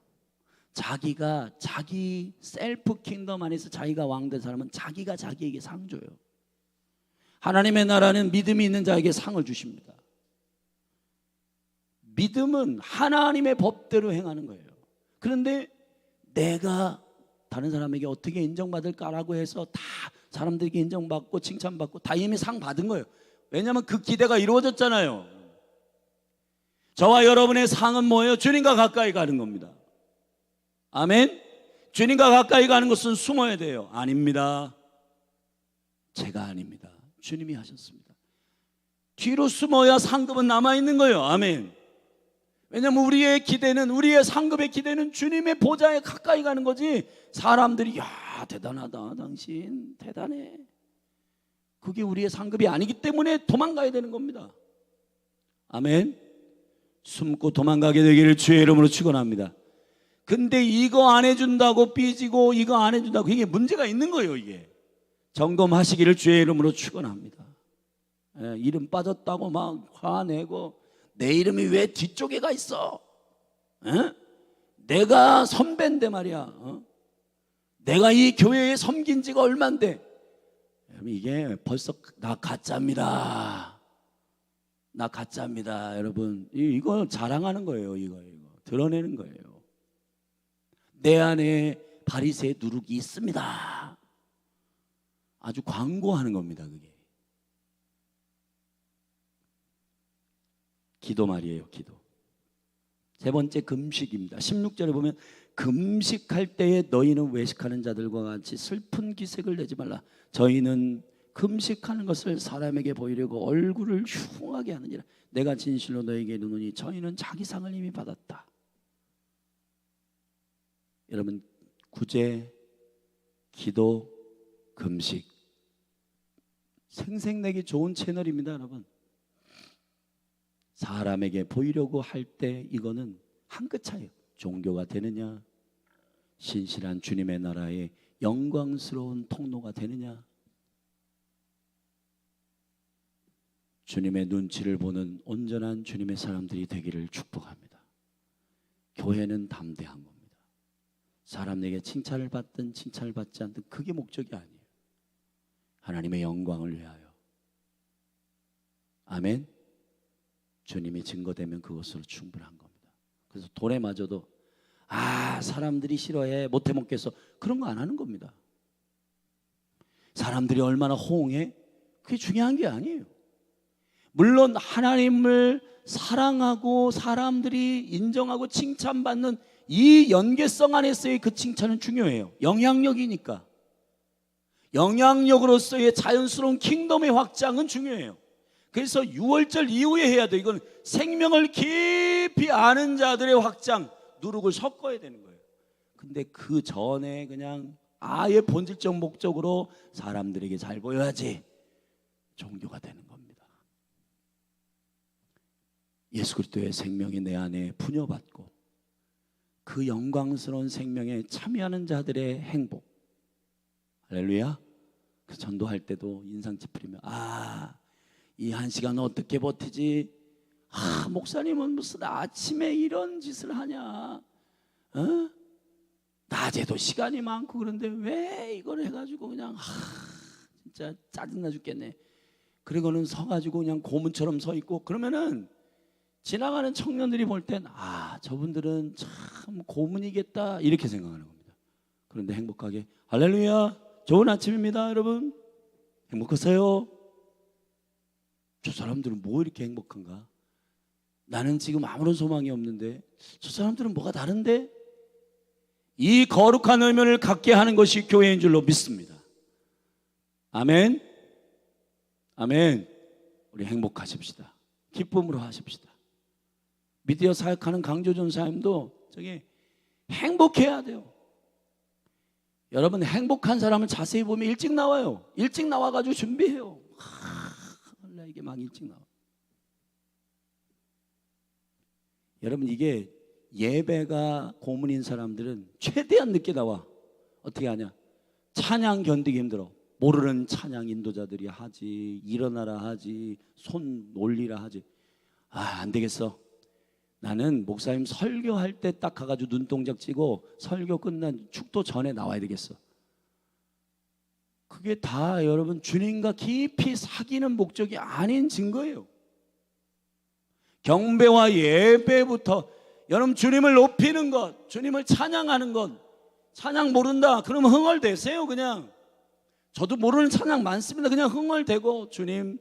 자기가 자기 셀프 킹덤 안에서 자기가 왕된 사람은 자기가 자기에게 상 줘요. 하나님의 나라는 믿음이 있는 자에게 상을 주십니다. 믿음은 하나님의 법대로 행하는 거예요. 그런데 내가 다른 사람에게 어떻게 인정받을까라고 해서 다 사람들에게 인정받고 칭찬받고 다 이미 상 받은 거예요. 왜냐하면 그 기대가 이루어졌잖아요. 저와 여러분의 상은 뭐예요? 주님과 가까이 가는 겁니다. 아멘. 주님과 가까이 가는 것은 숨어야 돼요. 아닙니다. 제가 아닙니다. 주님이 하셨습니다. 뒤로 숨어야 상급은 남아있는 거예요. 아멘. 왜냐하면 우리의 기대는, 우리의 상급의 기대는 주님의 보좌에 가까이 가는 거지, 사람들이 야 대단하다, 당신 대단해, 그게 우리의 상급이 아니기 때문에 도망가야 되는 겁니다. 아멘. 숨고 도망가게 되기를 주의 이름으로 축원합니다. 근데 이거 안 해준다고 삐지고 이거 안 해준다고, 이게 문제가 있는 거예요. 이게 점검하시기를 주의 이름으로 축원합니다. 이름 빠졌다고 막 화내고 내 이름이 왜 뒤쪽에 가 있어? 내가 선배인데 말이야. 내가 이 교회에 섬긴 지가 얼만데. 이게 벌써 나 가짜입니다. 나 가짜입니다. 여러분, 이거 자랑하는 거예요. 이거 드러내는 거예요. 내 안에 바리새의 누룩이 있습니다. 아주 광고하는 겁니다. 그게 기도 말이에요. 기도. 세 번째, 금식입니다. 16절에 보면 금식할 때에 너희는 외식하는 자들과 같이 슬픈 기색을 내지 말라. 저희는 금식하는 것을 사람에게 보이려고 얼굴을 흉하게 하느니라. 내가 진실로 너희에게 이르노니 저희는 자기 상을 이미 받았다. 여러분, 구제, 기도, 금식 생생내기 좋은 채널입니다. 여러분, 사람에게 보이려고 할 때 이거는 한 끗 차이에요. 종교가 되느냐, 신실한 주님의 나라의 영광스러운 통로가 되느냐, 주님의 눈치를 보는 온전한 주님의 사람들이 되기를 축복합니다. 교회는 담대한 겁니다. 사람에게 칭찬을 받든 칭찬을 받지 않든 그게 목적이 아니에요. 하나님의 영광을 위하여. 아멘. 주님이 증거되면 그것으로 충분한 겁니다. 그래서 돈에 맞아도 사람들이 싫어해, 못해 먹겠어, 그런 거 안 하는 겁니다. 사람들이 얼마나 호응해, 그게 중요한 게 아니에요. 물론 하나님을 사랑하고 사람들이 인정하고 칭찬받는 이 연계성 안에서의 그 칭찬은 중요해요. 영향력이니까. 영향력으로서의 자연스러운 킹덤의 확장은 중요해요. 그래서 6월절 이후에 해야 돼. 이건 생명을 깊이 아는 자들의 확장, 누룩을 섞어야 되는 거예요. 근데 그 전에 그냥 아예 본질적 목적으로 사람들에게 잘 보여야지 종교가 되는 겁니다. 예수 그리스도의 생명이 내 안에 분여받고 그 영광스러운 생명에 참여하는 자들의 행복. 할렐루야. 그 전도할 때도 인상 찌푸리며 이 한 시간 어떻게 버티지? 목사님은 무슨 아침에 이런 짓을 하냐? 낮에도 시간이 많고 그런데 왜 이걸 해가지고 그냥 진짜 짜증나 죽겠네. 그리고는 서가지고 그냥 고문처럼 서 있고 그러면은 지나가는 청년들이 볼 땐 저분들은 참 고문이겠다 이렇게 생각하는 겁니다. 그런데 행복하게 할렐루야 좋은 아침입니다 여러분 행복하세요. 저 사람들은 뭐 이렇게 행복한가? 나는 지금 아무런 소망이 없는데 저 사람들은 뭐가 다른데? 이 거룩한 의미를 갖게 하는 것이 교회인 줄로 믿습니다. 아멘. 아멘. 우리 행복하십시다. 기쁨으로 하십시다. 미디어 사역하는 강조준 사님도 저기 행복해야 돼요. 여러분 행복한 사람을 자세히 보면 일찍 나와요. 일찍 나와가지고 준비해요. 원래 이게 막 일찍 나와. 여러분 이게 예배가 고문인 사람들은 최대한 늦게 나와. 어떻게 하냐? 찬양 견디기 힘들어. 모르는 찬양 인도자들이 하지, 일어나라 하지, 손 올리라 하지. 안 되겠어. 나는 목사님 설교할 때 딱 가가지고 눈동작 찌고 설교 끝난 축도 전에 나와야 되겠어. 그게 다 여러분 주님과 깊이 사귀는 목적이 아닌 증거예요. 경배와 예배부터 여러분 주님을 높이는 것, 주님을 찬양하는 것. 찬양 모른다 그러면 흥얼대세요. 그냥 저도 모르는 찬양 많습니다. 그냥 흥얼대고 주님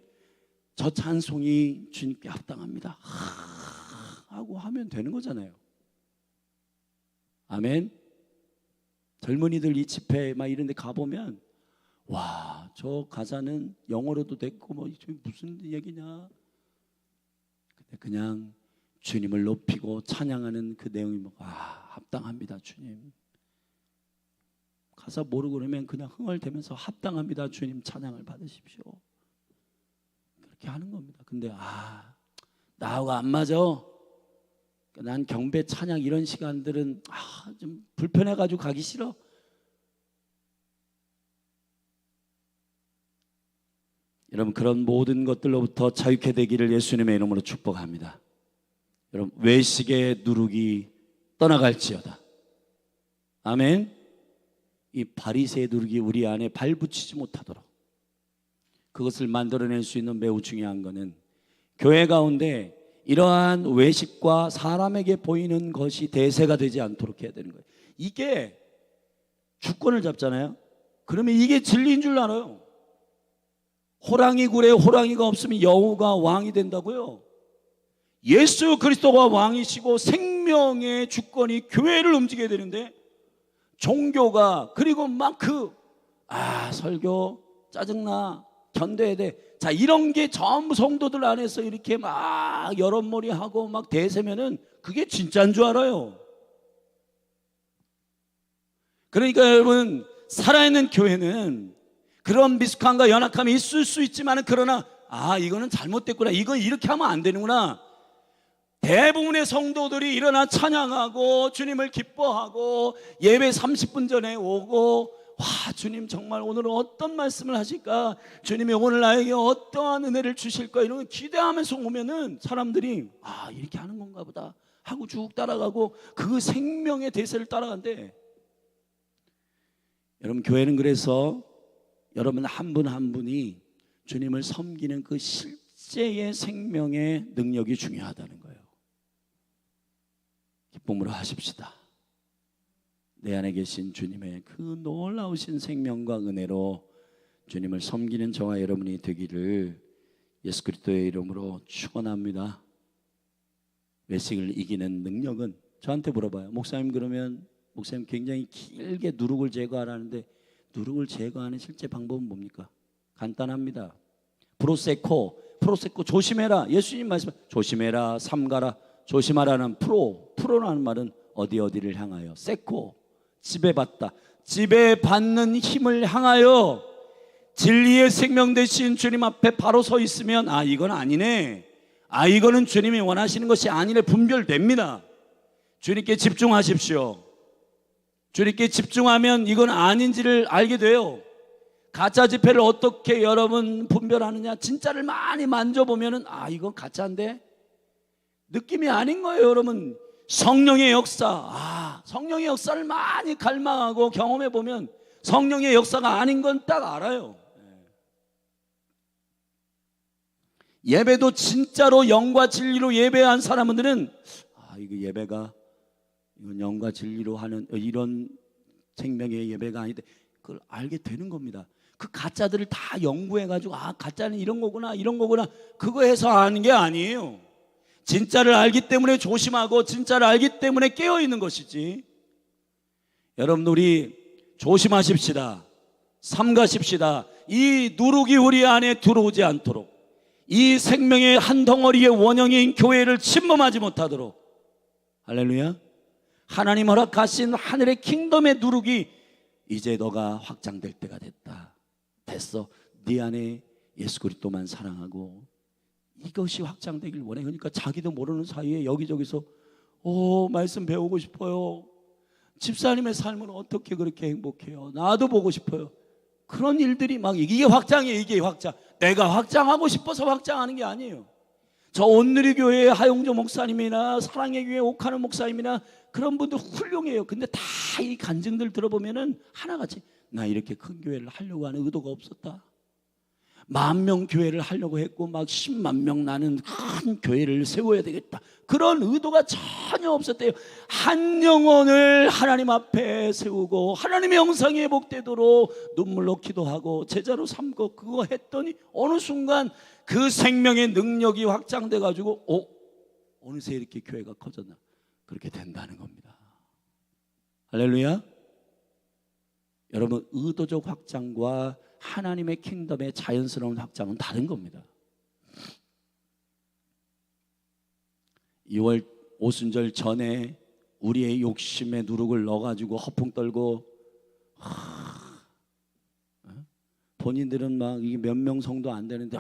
저 찬송이 주님께 합당합니다 하고 하면 되는 거잖아요. 아멘. 젊은이들 이 집회 막 이런 데 가보면 와, 저 가사는 영어로도 됐고 뭐 무슨 얘기냐. 근데 그냥 주님을 높이고 찬양하는 그 내용이 합당합니다 주님. 가사 모르고 그러면 그냥 흥얼대면서 합당합니다 주님 찬양을 받으십시오. 그렇게 하는 겁니다. 근데 나하고 안 맞아. 난 경배 찬양 이런 시간들은 좀 불편해가지고 가기 싫어. 여러분 그런 모든 것들로부터 자유케 되기를 예수님의 이름으로 축복합니다. 여러분 외식의 누룩이 떠나갈지어다. 아멘. 이 바리새의 누룩이 우리 안에 발붙이지 못하도록 그것을 만들어낼 수 있는 매우 중요한 것은 교회 가운데 이러한 외식과 사람에게 보이는 것이 대세가 되지 않도록 해야 되는 거예요. 이게 주권을 잡잖아요. 그러면 이게 진리인 줄 알아요. 호랑이 굴에 호랑이가 없으면 여우가 왕이 된다고요. 예수 그리스도가 왕이시고 생명의 주권이 교회를 움직여야 되는데 종교가 그리고 막 설교 짜증나 견뎌야 돼. 자 이런 게 전부 성도들 안에서 이렇게 막 여론몰이 하고 막 대세면은 그게 진짜인 줄 알아요. 그러니까 여러분 살아있는 교회는 그런 미숙함과 연약함이 있을 수 있지만 그러나 이거는 잘못됐구나. 이건 이렇게 하면 안 되는구나. 대부분의 성도들이 일어나 찬양하고 주님을 기뻐하고 예배 30분 전에 오고 주님 정말 오늘은 어떤 말씀을 하실까? 주님이 오늘 나에게 어떠한 은혜를 주실까? 이런 걸 기대하면서 오면은 사람들이 이렇게 하는 건가 보다 하고 쭉 따라가고 그 생명의 대세를 따라간대. 여러분 교회는 그래서 여러분 한 분 한 분이 주님을 섬기는 그 실제의 생명의 능력이 중요하다는 거예요. 기쁨으로 하십시다. 내 안에 계신 주님의 그 놀라우신 생명과 은혜로 주님을 섬기는 저와 여러분이 되기를 예수 그리스도의 이름으로 축원합니다. 외식을 이기는 능력은 저한테 물어봐요. 목사님 그러면 목사님 굉장히 길게 누룩을 제거하라는데 누룩을 제거하는 실제 방법은 뭡니까? 간단합니다. 프로세코 프로세코 조심해라. 예수님 말씀 조심해라, 삼가라, 조심하라는 프로라는 말은 어디를 향하여, 세코 지배받다, 지배받는 힘을 향하여 진리의 생명 되신 주님 앞에 바로 서 있으면 아 이건 아니네, 아 이거는 주님이 원하시는 것이 아니네 분별됩니다. 주님께 집중하십시오. 주님께 집중하면 이건 아닌지를 알게 돼요. 가짜 지폐를 어떻게 여러분 분별하느냐, 진짜를 많이 만져보면은 아 이건 가짜인데 느낌이 아닌 거예요. 여러분 성령의 역사, 성령의 역사를 많이 갈망하고 경험해 보면 성령의 역사가 아닌 건 딱 알아요. 예배도 진짜로 영과 진리로 예배한 사람들은 이거 예배가 이건 영과 진리로 하는 이런 생명의 예배가 아닌데 그걸 알게 되는 겁니다. 그 가짜들을 다 연구해가지고 가짜는 이런 거구나 이런 거구나 그거 해서 아는 게 아니에요. 진짜를 알기 때문에 조심하고 진짜를 알기 때문에 깨어있는 것이지. 여러분 우리 조심하십시다. 삼가십시다. 이 누룩이 우리 안에 들어오지 않도록, 이 생명의 한 덩어리의 원형인 교회를 침범하지 못하도록. 할렐루야. 하나님 허락하신 하늘의 킹덤의 누룩이 이제 너가 확장될 때가 됐어. 네 안에 예수 그리스도만 사랑하고 이것이 확장되길 원해. 그러니까 자기도 모르는 사이에 여기저기서 말씀 배우고 싶어요. 집사님의 삶은 어떻게 그렇게 행복해요? 나도 보고 싶어요. 그런 일들이 막 이게 확장이에요. 이게 확장. 내가 확장하고 싶어서 확장하는 게 아니에요. 저 온누리 교회의 하용조 목사님이나 사랑의 교회 옥하는 목사님이나 그런 분들 훌륭해요. 근데 다 이 간증들 들어보면은 하나같이 나 이렇게 큰 교회를 하려고 하는 의도가 없었다. 10,000명 교회를 하려고 했고 막 10만 명 나는 큰 교회를 세워야 되겠다. 그런 의도가 전혀 없었대요. 한 영혼을 하나님 앞에 세우고 하나님의 영상이 회복되도록 눈물로 기도하고 제자로 삼고 그거 했더니 어느 순간 그 생명의 능력이 확장돼 가지고 어느새 이렇게 교회가 커졌나. 그렇게 된다는 겁니다. 할렐루야. 여러분 의도적 확장과 하나님의 킹덤의 자연스러운 확장은 다른 겁니다. 2월 오순절 전에 우리의 욕심의 누룩을 넣어가지고 허풍 떨고 본인들은 막 이게 몇 명 성도 안 되는데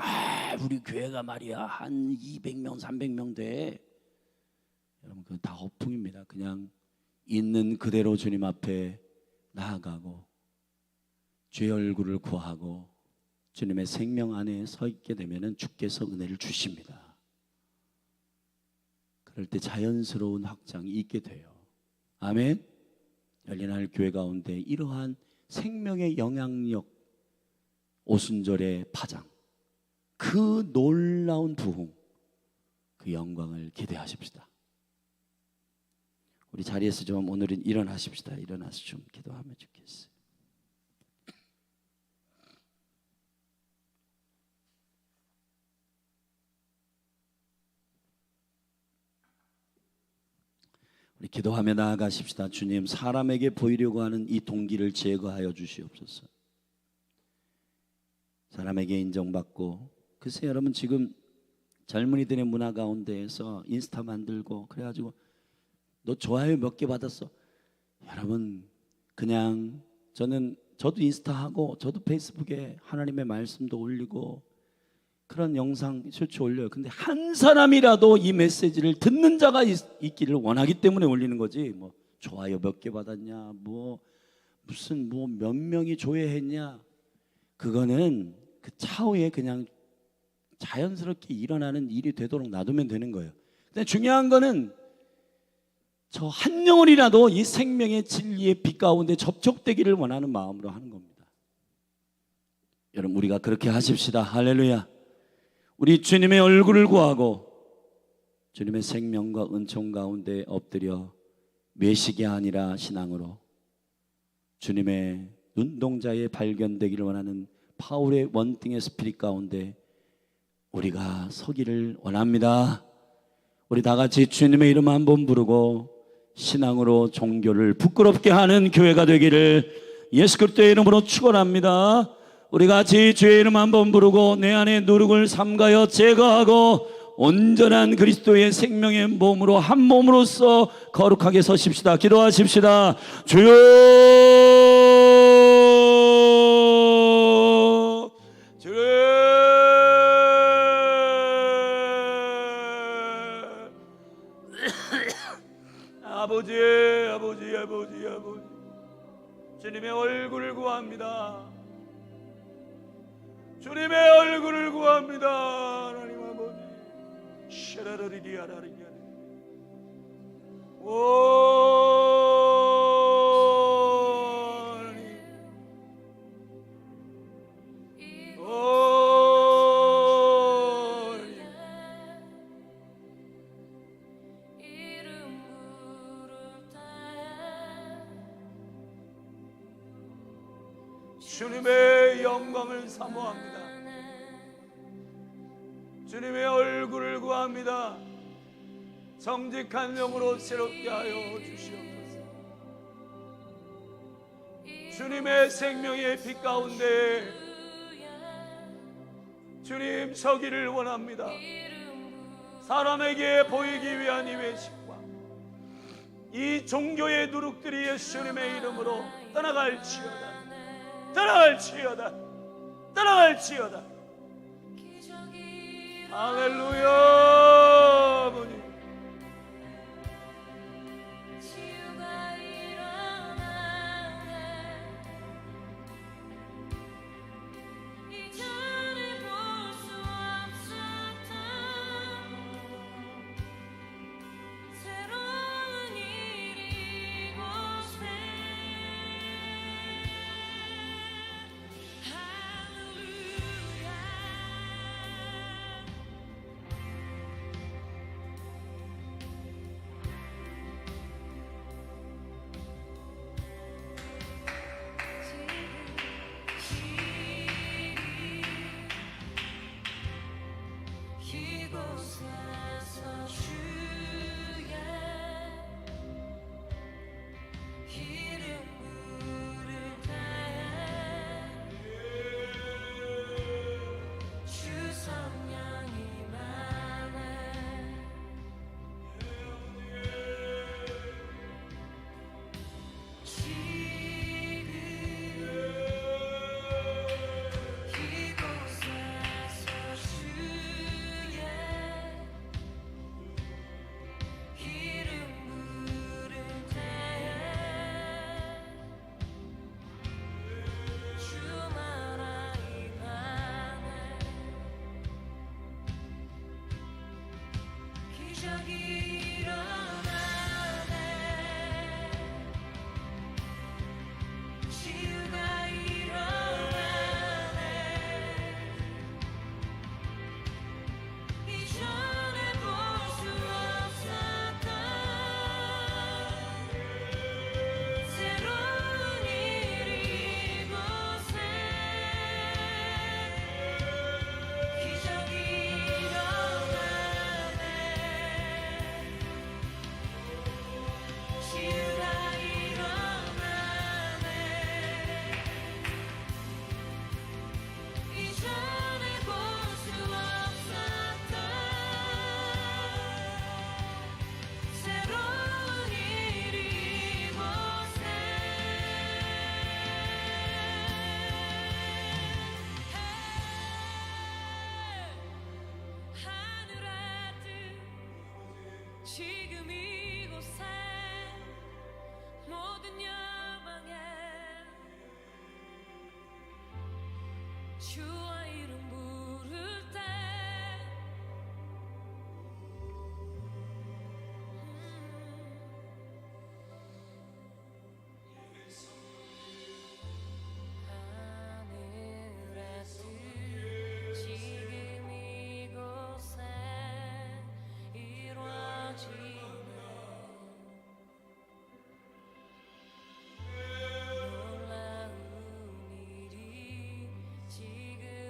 우리 교회가 말이야 한 200명 300명 돼. 여러분 그건 다 허풍입니다. 그냥 있는 그대로 주님 앞에 나아가고 주의 얼굴을 구하고 주님의 생명 안에 서 있게 되면 주께서 은혜를 주십니다. 그럴 때 자연스러운 확장이 있게 돼요. 아멘. 열린하늘 교회 가운데 이러한 생명의 영향력, 오순절의 파장, 그 놀라운 부흥, 그 영광을 기대하십시다. 우리 자리에서 좀 오늘은 일어나십시다. 일어나서 좀 기도하면 좋겠어요. 우리 기도하며 나아가십시다. 주님, 사람에게 보이려고 하는 이 동기를 제거하여 주시옵소서. 사람에게 인정받고, 글쎄 여러분 지금 젊은이들의 문화 가운데에서 인스타 만들고 그래가지고 너 좋아요 몇 개 받았어. 여러분 그냥 저도 인스타 하고 저도 페이스북에 하나님의 말씀도 올리고 그런 영상 쇼츠 올려요. 근데 한 사람이라도 이 메시지를 듣는 자가 있기를 원하기 때문에 올리는 거지. 뭐 좋아요 몇 개 받았냐, 무슨 몇 명이 조회했냐, 그거는 그 차후에 그냥 자연스럽게 일어나는 일이 되도록 놔두면 되는 거예요. 근데 중요한 거는 저 한 영혼이라도 이 생명의 진리의 빛 가운데 접촉되기를 원하는 마음으로 하는 겁니다. 여러분 우리가 그렇게 하십시다. 할렐루야. 우리 주님의 얼굴을 구하고 주님의 생명과 은총 가운데 엎드려 외식이 아니라 신앙으로 주님의 눈동자에 발견되기를 원하는 파울의 원띵의 스피릿 가운데 우리가 서기를 원합니다. 우리 다 같이 주님의 이름 한번 부르고 신앙으로 종교를 부끄럽게 하는 교회가 되기를 예수 그리스도의 이름으로 축원합니다. 우리 같이 주의 이름 한번 부르고 내 안에 누룩을 삼가여 제거하고 온전한 그리스도의 생명의 몸으로 한 몸으로서 거룩하게 서십시다. 기도하십시다. 주여, 주여. 아버지, 아버지, 아버지, 아버지, 주님의 얼굴을 구합니다. 주님의 얼굴을 구합니다. 하나님 아버지, 샤라라리리아라리리아. 오 하나님, 오 하나님. 주님의 영광을 사모합니다. 주님의 얼굴을 구합니다. 정직한 영으로 새롭게 하여 주시옵소서. 주님의 생명의 빛 가운데 주님 서기를 원합니다. 사람에게 보이기 위한 이 외식과 이 종교의 누룩들이 예수님의 이름으로 떠나갈지어다. 떠나갈지어다. 떠나갈지어다. 할렐루야. 아버지, 지금 이곳에 모든 열방에 주의 이름 부를 때 하늘의 뜻 지금 이곳에 이루어지네. 놀라운 일이 지금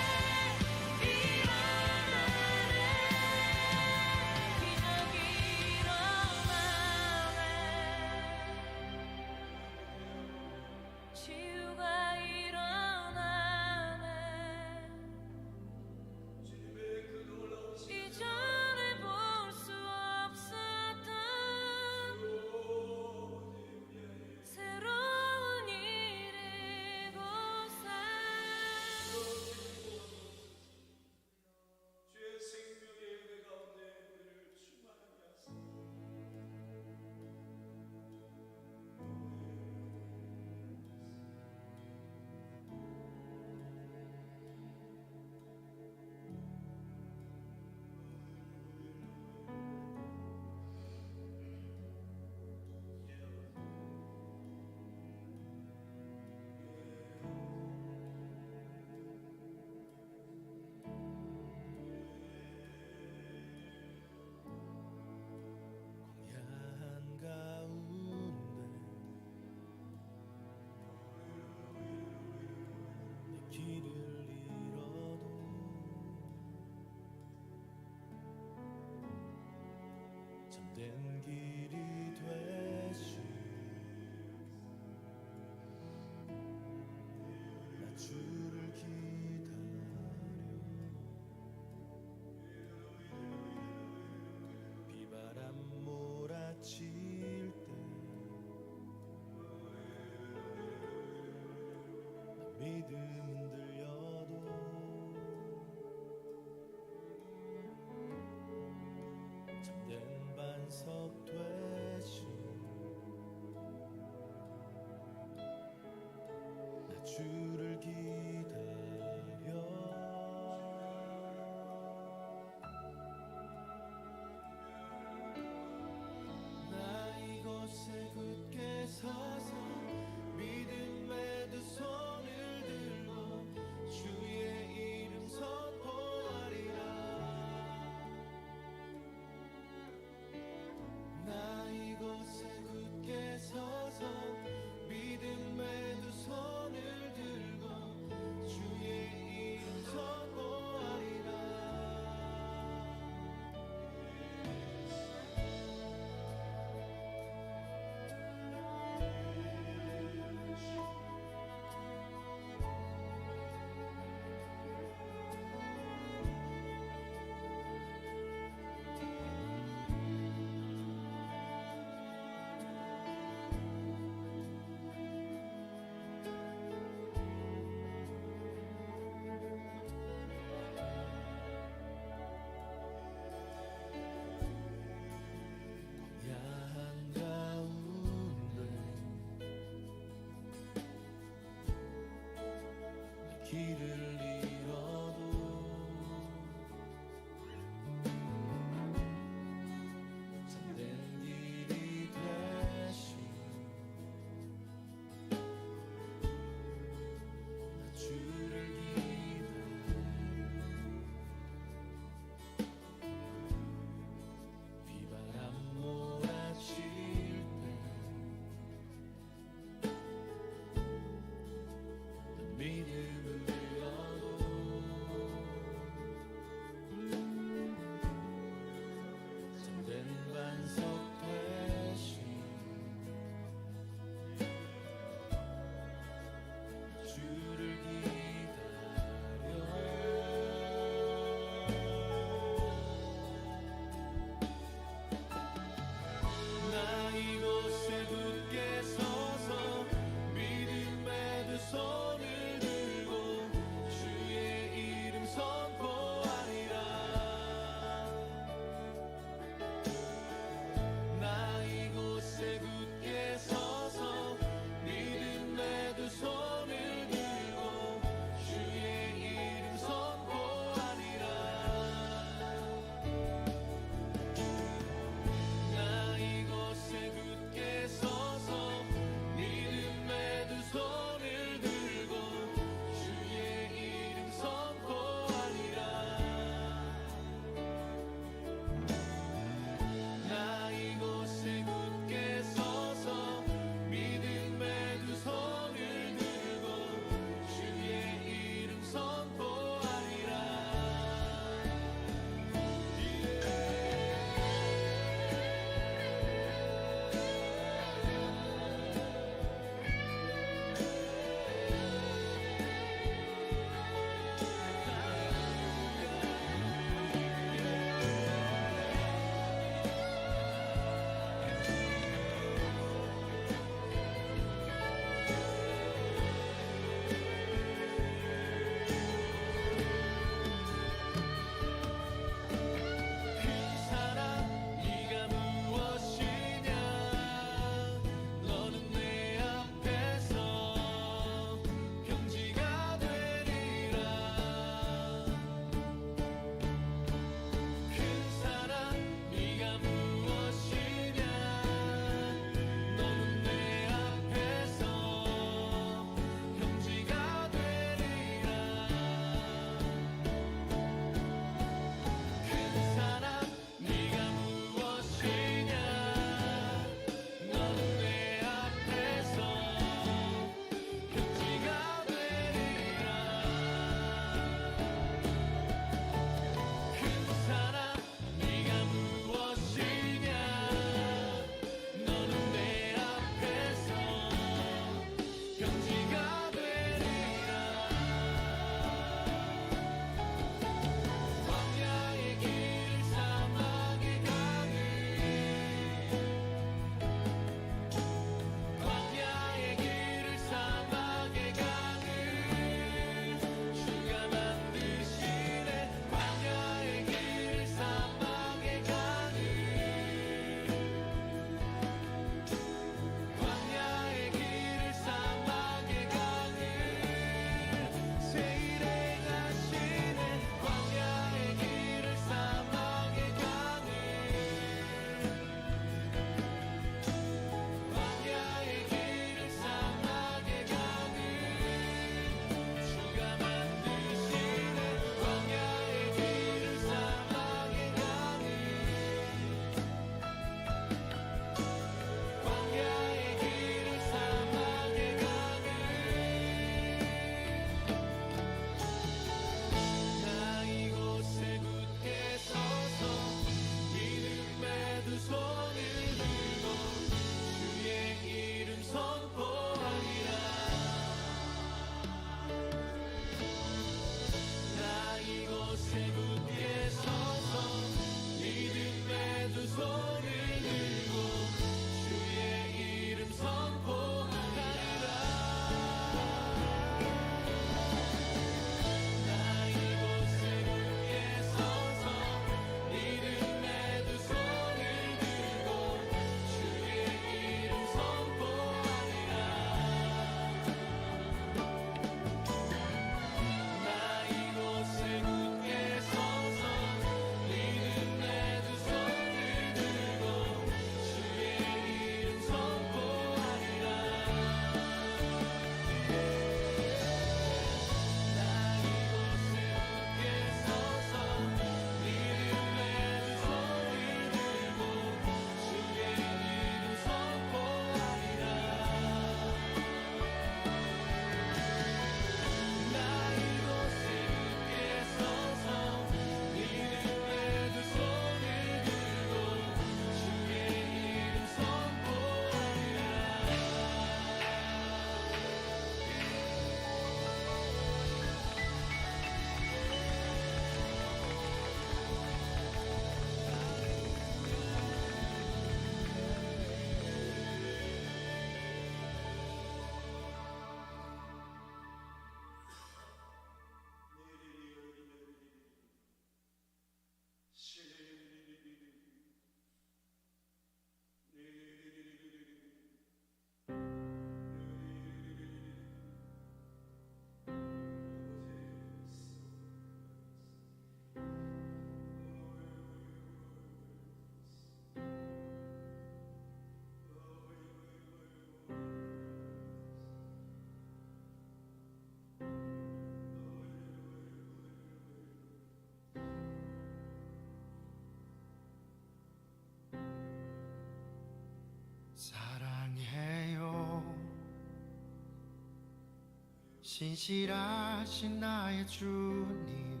신실하신 나의 주님,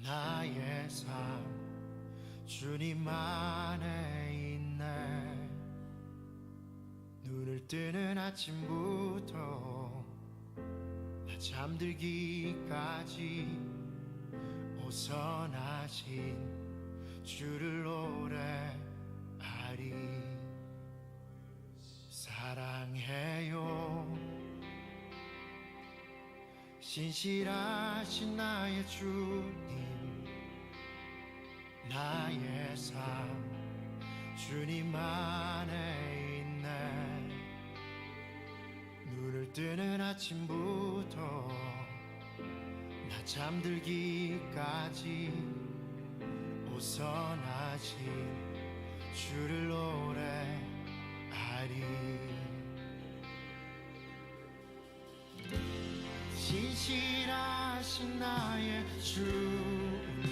나의 삶 주님 안에 있네. 눈을 뜨는 아침부터 나 잠들기까지 오선하신 주를 노래하리. 사랑해요 신실하신 나의 주님, 나의 삶 주님 안에 있네. 눈을 뜨는 아침부터 나 잠들기까지 오선하신 주를 노래하리. 신실하신 나의 주님,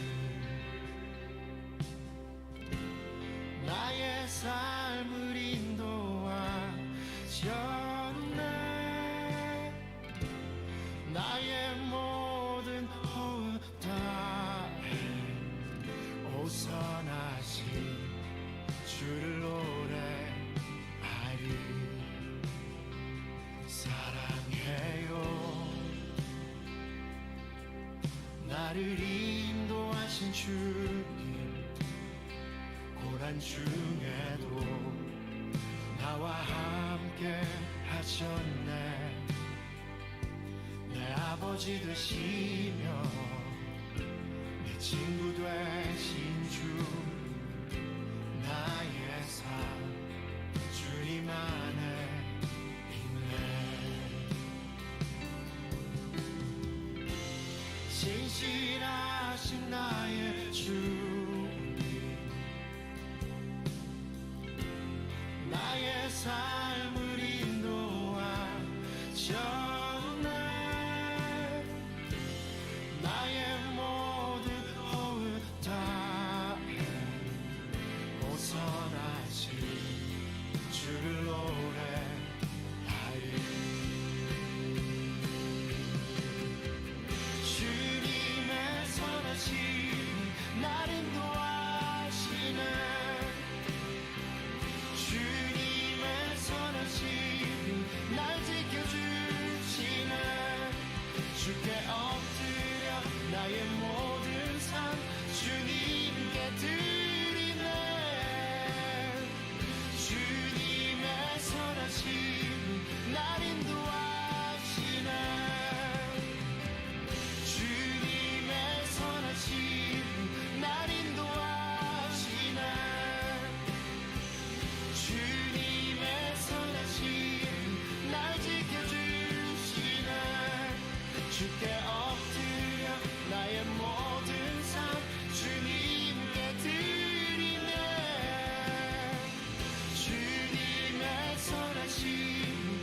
나의 삶을 인도하셨네. 나의 모든 호흡 다해 오선하신 주를 노래하리. 사랑해요 나를 인도하신 주님, 고난 중에도 나와 함께 하셨네. 내 아버지 되시며 내 친구 되신 주, 나의 삶 주님 안에 있네. 신실한